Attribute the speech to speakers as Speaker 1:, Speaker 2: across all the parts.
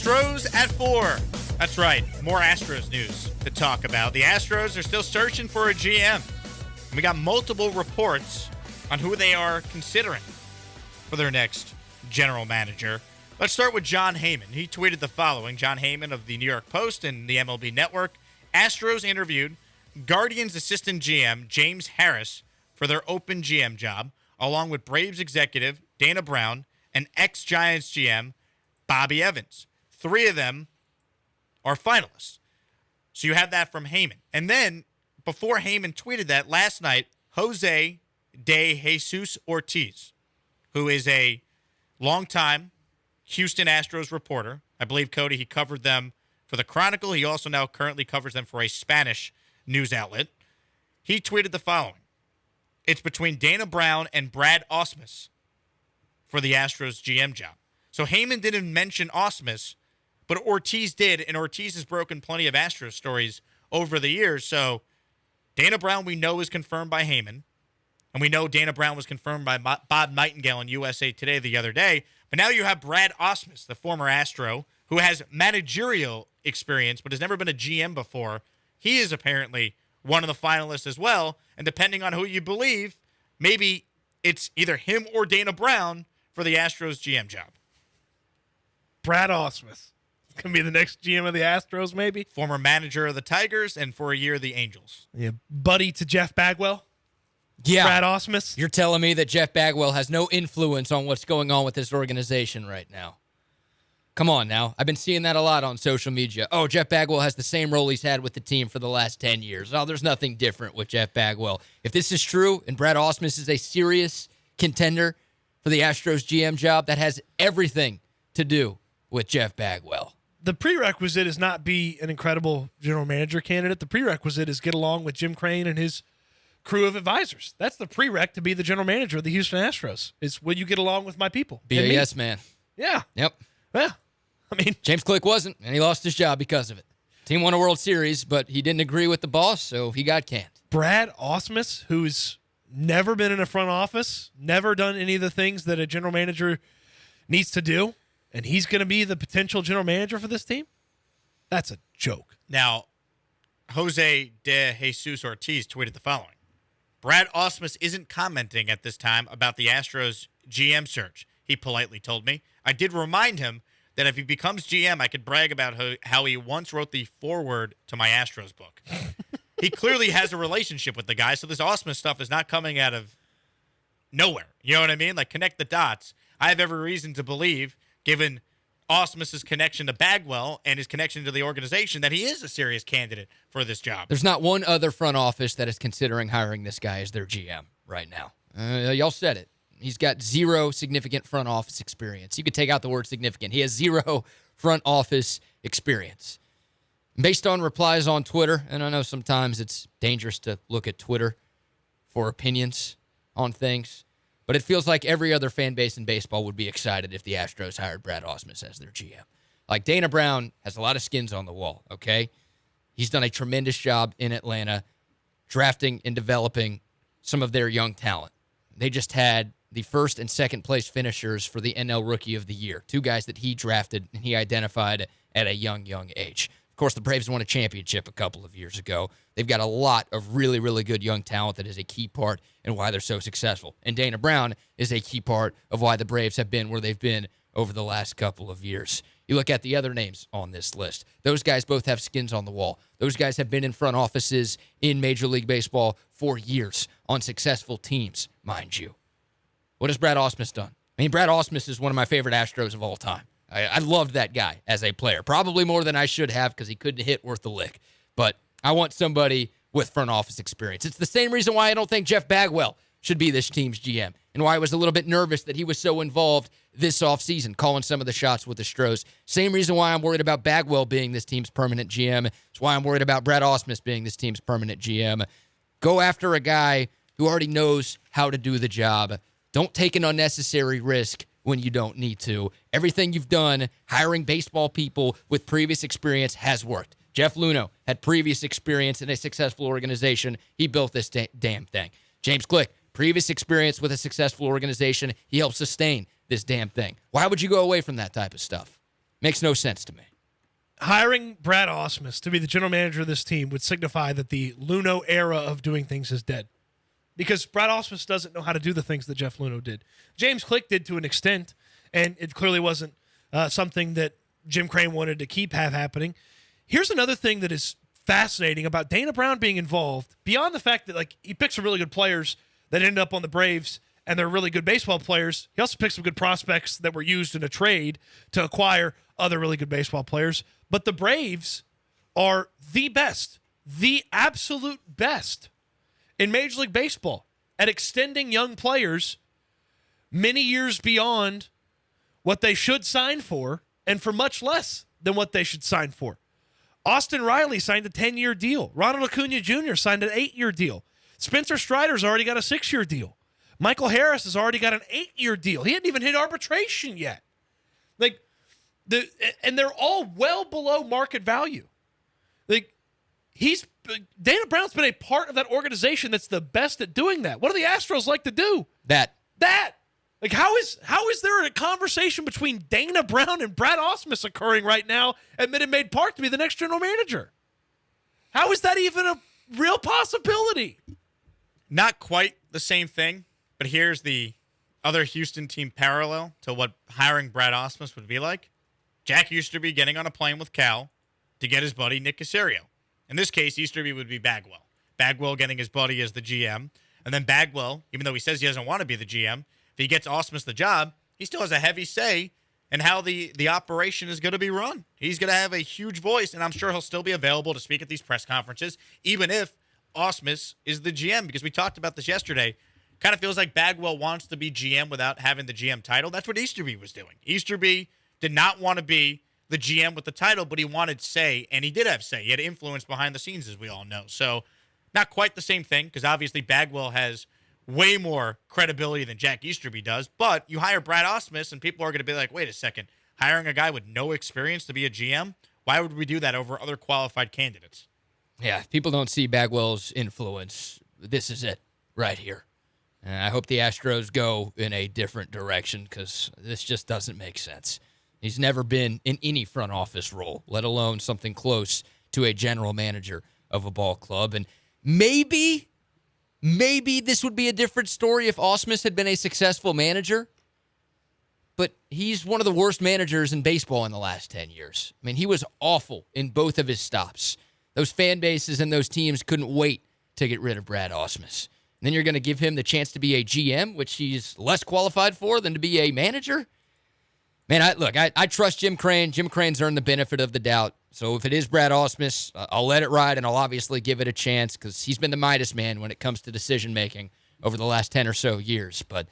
Speaker 1: Astros at 4. That's right, more Astros news to talk about. The Astros are still searching for a GM. And we got multiple reports on who they are considering for their next general manager. Let's start with John Heyman. He tweeted the following. John Heyman of the New York Post and the MLB Network. Astros interviewed Guardians assistant GM James Harris for their open GM job, along with Braves executive Dana Brown and ex-Giants GM Bobby Evans. 3 of them are finalists. So you have that from Heyman. And then, before Heyman tweeted that, last night, Jose de Jesus Ortiz, who is a longtime Houston Astros reporter. I believe, Cody, he covered them for the Chronicle. He also now currently covers them for a Spanish news outlet. He tweeted the following. It's between Dana Brown and Brad Ausmus for the Astros GM job. So Heyman didn't mention Ausmus, but Ortiz did, and Ortiz has broken plenty of Astros stories over the years. So Dana Brown, we know, is confirmed by Heyman, and we know Dana Brown was confirmed by Bob Nightingale in USA Today the other day. But now you have Brad Ausmus, the former Astro, who has managerial experience but has never been a GM before. He is apparently one of the finalists as well, and depending on who you believe, maybe it's either him or Dana Brown for the Astros GM job.
Speaker 2: Brad Ausmus can be the next GM of the Astros, maybe.
Speaker 1: Former manager of the Tigers and for a year the Angels.
Speaker 2: Yeah, buddy to Jeff Bagwell.
Speaker 3: Yeah.
Speaker 2: Brad Ausmus.
Speaker 3: You're telling me that Jeff Bagwell has no influence on what's going on with this organization right now. Come on now. I've been seeing that a lot on social media. Oh, Jeff Bagwell has the same role he's had with the team for the last 10 years. Oh, there's nothing different with Jeff Bagwell. If this is true and Brad Ausmus is a serious contender for the Astros GM job, that has everything to do with Jeff Bagwell.
Speaker 2: The prerequisite is not be an incredible general manager candidate. The prerequisite is get along with Jim Crane and his crew of advisors. That's the prereq to be the general manager of the Houston Astros. Is will you get along with my people?
Speaker 3: Be a yes man.
Speaker 2: Yeah.
Speaker 3: Yep.
Speaker 2: Yeah. I mean,
Speaker 3: James Click wasn't, and he lost his job because of it. Team won a World Series, but he didn't agree with the boss, so he got canned.
Speaker 2: Brad Ausmus, who's never been in a front office, never done any of the things that a general manager needs to do, and he's going to be the potential general manager for this team? That's a joke.
Speaker 1: Now, Jose de Jesus Ortiz tweeted the following. Brad Ausmus isn't commenting at this time about the Astros GM search, he politely told me. I did remind him that if he becomes GM, I could brag about how he once wrote the foreword to my Astros book. He clearly has a relationship with the guy, so this Ausmus stuff is not coming out of nowhere. You know what I mean? Like, connect the dots. I have every reason to believe, given Ausmus's connection to Bagwell and his connection to the organization, that he is a serious candidate for this job.
Speaker 3: There's not one other front office that is considering hiring this guy as their GM right now. Y'all said it. He's got zero significant front office experience. You could take out the word significant. He has zero front office experience. Based on replies on Twitter, and I know sometimes it's dangerous to look at Twitter for opinions on things, but it feels like every other fan base in baseball would be excited if the Astros hired Brad Ausmus as their GM. Like, Dana Brown has a lot of skins on the wall, okay? He's done a tremendous job in Atlanta drafting and developing some of their young talent. They just had the first and second place finishers for the NL Rookie of the Year, 2 guys that he drafted and he identified at a young age. Of course, the Braves won a championship a couple of years ago. They've got a lot of really, really good young talent that is a key part in why they're so successful. And Dana Brown is a key part of why the Braves have been where they've been over the last couple of years. You look at the other names on this list. Those guys both have skins on the wall. Those guys have been in front offices in Major League Baseball for years on successful teams, mind you. What has Brad Ausmus done? I mean, Brad Ausmus is one of my favorite Astros of all time. I loved that guy as a player, probably more than I should have because he couldn't hit worth a lick. But I want somebody with front office experience. It's the same reason why I don't think Jeff Bagwell should be this team's GM and why I was a little bit nervous that he was so involved this offseason, calling some of the shots with the Astros. Same reason why I'm worried about Bagwell being this team's permanent GM. It's why I'm worried about Brad Ausmus being this team's permanent GM. Go after a guy who already knows how to do the job. Don't take an unnecessary risk when you don't need to. Everything you've done, hiring baseball people with previous experience, has worked. Jeff Luhnow had previous experience in a successful organization. He built this damn thing. James Click, previous experience with a successful organization. He helped sustain this damn thing. Why would you go away from that type of stuff? Makes no sense to me.
Speaker 2: Hiring Brad Ausmus to be the general manager of this team would signify that the Luno era of doing things is dead. Because Brad Ausmus doesn't know how to do the things that Jeff Luno did. James Click did to an extent, and it clearly wasn't something that Jim Crane wanted to have happening. Here's another thing that is fascinating about Dana Brown being involved, beyond the fact that he picked some really good players that ended up on the Braves, and they're really good baseball players. He also picked some good prospects that were used in a trade to acquire other really good baseball players. But the Braves are the best, the absolute best in Major League Baseball at extending young players many years beyond what they should sign for and for much less than what they should sign for. Austin Riley signed a 10-year deal. Ronald Acuna Jr. signed an 8-year deal. Spencer Strider's already got a 6-year deal. Michael Harris has already got an 8-year deal. He hadn't even hit arbitration yet. And they're all well below market value. Dana Brown's been a part of that organization that's the best at doing that. What do the Astros like to do? That. How is there a conversation between Dana Brown and Brad Ausmus occurring right now at Minute Maid Park to be the next general manager? How is that even a real possibility?
Speaker 1: Not quite the same thing, but here's the other Houston team parallel to what hiring Brad Ausmus would be like. Jack Easterby getting on a plane with Cal to get his buddy Nick Caserio. In this case, Easterby would be Bagwell. Bagwell getting his buddy as the GM. And then Bagwell, even though he says he doesn't want to be the GM, if he gets Ausmus the job, he still has a heavy say in how the operation is going to be run. He's going to have a huge voice, and I'm sure he'll still be available to speak at these press conferences, even if Ausmus is the GM, because we talked about this yesterday. Kind of feels like Bagwell wants to be GM without having the GM title. That's what Easterby was doing. Easterby did not want to be the GM with the title, but he wanted say, and he did have say. He had influence behind the scenes, as we all know. So not quite the same thing, because obviously Bagwell has way more credibility than Jack Easterby does, but you hire Brad Ausmus, and people are going to be like, wait a second, hiring a guy with no experience to be a GM? Why would we do that over other qualified candidates?
Speaker 3: Yeah, if people don't see Bagwell's influence, this is it right here. And I hope the Astros go in a different direction because this just doesn't make sense. He's never been in any front office role, let alone something close to a general manager of a ball club. And maybe this would be a different story if Ausmus had been a successful manager. But he's one of the worst managers in baseball in the last 10 years. I mean, he was awful in both of his stops. Those fan bases and those teams couldn't wait to get rid of Brad Ausmus. And then you're going to give him the chance to be a GM, which he's less qualified for than to be a manager? Man, I trust Jim Crane. Jim Crane's earned the benefit of the doubt. So if it is Brad Ausmus, I'll let it ride, and I'll obviously give it a chance because he's been the Midas man when it comes to decision-making over the last 10 or so years. But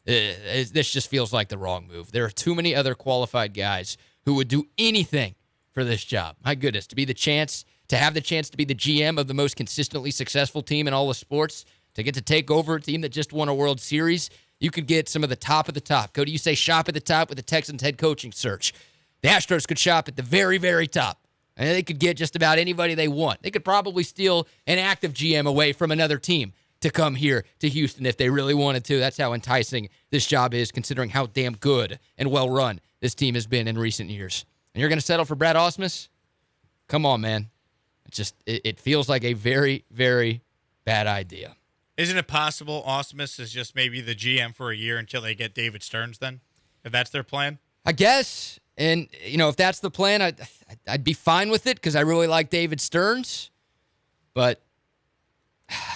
Speaker 3: this just feels like the wrong move. There are too many other qualified guys who would do anything for this job. My goodness, to have the chance to be the GM of the most consistently successful team in all of sports, to get to take over a team that just won a World Series, you could get some of the top of the top. Cody, you say shop at the top with the Texans head coaching search. The Astros could shop at the very, very top. And they could get just about anybody they want. They could probably steal an active GM away from another team to come here to Houston if they really wanted to. That's how enticing this job is, considering how damn good and well-run this team has been in recent years. And you're going to settle for Brad Ausmus? Come on, man. It feels like a very, very bad idea.
Speaker 1: Isn't it possible Ausmus is just maybe the GM for a year until they get David Stearns then? If that's their plan?
Speaker 3: I guess. And, if that's the plan, I'd be fine with it because I really like David Stearns. But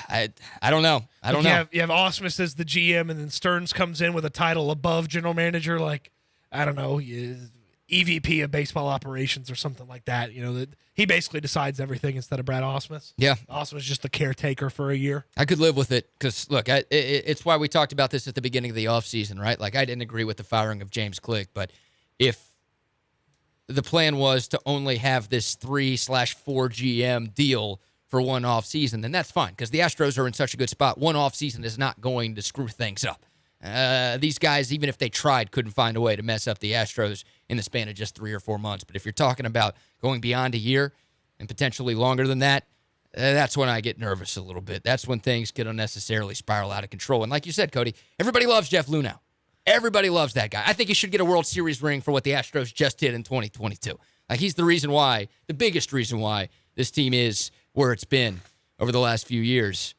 Speaker 3: I don't know. I don't know.
Speaker 2: You have Ausmus as the GM, and then Stearns comes in with a title above general manager, like, I don't know, EVP of baseball operations or something like that. That he basically decides everything instead of Brad Ausmus.
Speaker 3: Yeah.
Speaker 2: Ausmus is just the caretaker for a year.
Speaker 3: I could live with it because, look, it's why we talked about this at the beginning of the offseason, right? Like, I didn't agree with the firing of James Click, but if the plan was to only have this 3/4 GM deal for one off season, then that's fine because the Astros are in such a good spot. One off season is not going to screw things up. These guys, even if they tried, couldn't find a way to mess up the Astros in the span of just 3 or 4 months. But if you're talking about going beyond a year and potentially longer than that, that's when I get nervous a little bit. That's when things get unnecessarily spiral out of control. And like you said, Cody, everybody loves Jeff Luhnow. Everybody loves that guy. I think he should get a World Series ring for what the Astros just did in 2022. Like, he's the reason why, the biggest reason why this team is where it's been over the last few years.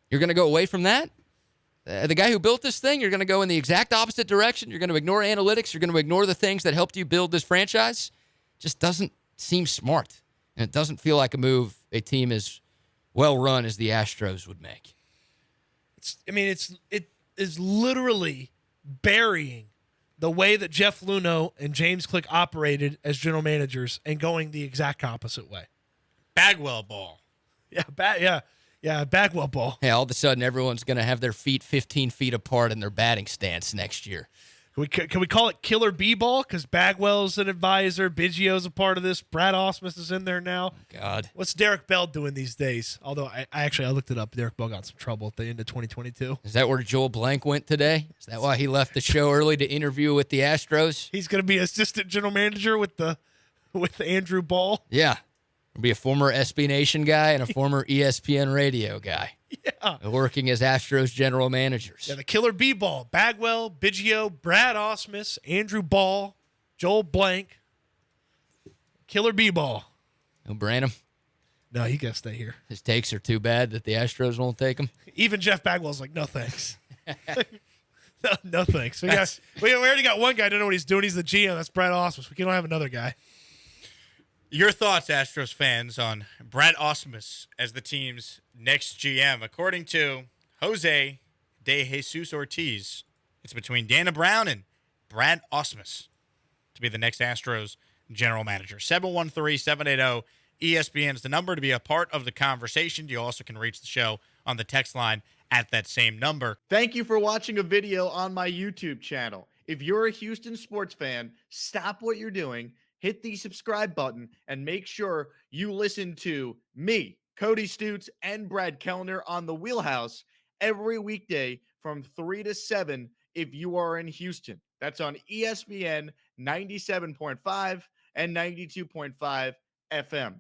Speaker 3: You're going to go away from that? The guy who built this thing, you're going to go in the exact opposite direction. You're going to ignore analytics. You're going to ignore the things that helped you build this franchise. Just doesn't seem smart. And it doesn't feel like a move a team as well run as the Astros would make.
Speaker 2: It is literally burying the way that Jeff Luhnow and James Click operated as general managers and going the exact opposite way.
Speaker 1: Bagwell ball.
Speaker 2: Yeah, Bagwell ball.
Speaker 3: Hey, all of a sudden, everyone's going to have their feet 15 feet apart in their batting stance next year.
Speaker 2: Can we call it Killer B ball? Because Bagwell's an advisor, Biggio's a part of this, Brad Ausmus is in there now.
Speaker 3: God,
Speaker 2: what's Derek Bell doing these days? Although I looked it up. Derek Bell got in some trouble at the end of 2022.
Speaker 3: Is that where Joel Blank went today? Is that why he left the show early to interview with the Astros?
Speaker 2: He's going to be assistant general manager with Andrew Ball.
Speaker 3: Yeah, he'll be a former SB Nation guy and a former ESPN radio guy.
Speaker 2: Yeah.
Speaker 3: Working as Astros general managers.
Speaker 2: Yeah, the Killer B ball. Bagwell, Biggio, Brad Ausmus, Andrew Ball, Joel Blank. Killer B ball.
Speaker 3: No Branham.
Speaker 2: No, he got to stay here.
Speaker 3: His takes are too bad that the Astros won't take him.
Speaker 2: Even Jeff Bagwell's like, no thanks. no thanks. We already got one guy to know what he's doing. He's the GM. That's Brad Ausmus. We don't have another guy.
Speaker 1: Your thoughts, Astros fans, on Brad Ausmus as the team's next GM. According to Jose De Jesus Ortiz, it's between Dana Brown and Brad Ausmus to be the next Astros general manager. 713-780-ESPN is the number to be a part of the conversation. You also can reach the show on the text line at that same number.
Speaker 4: Thank you for watching a video on my YouTube channel. If you're a Houston sports fan, stop what you're doing, hit the subscribe button, and make sure you listen to me, Cody Stoots, and Brad Kellner on the Wheelhouse every weekday from 3 to 7 if you are in Houston. That's on ESPN 97.5 and 92.5 FM.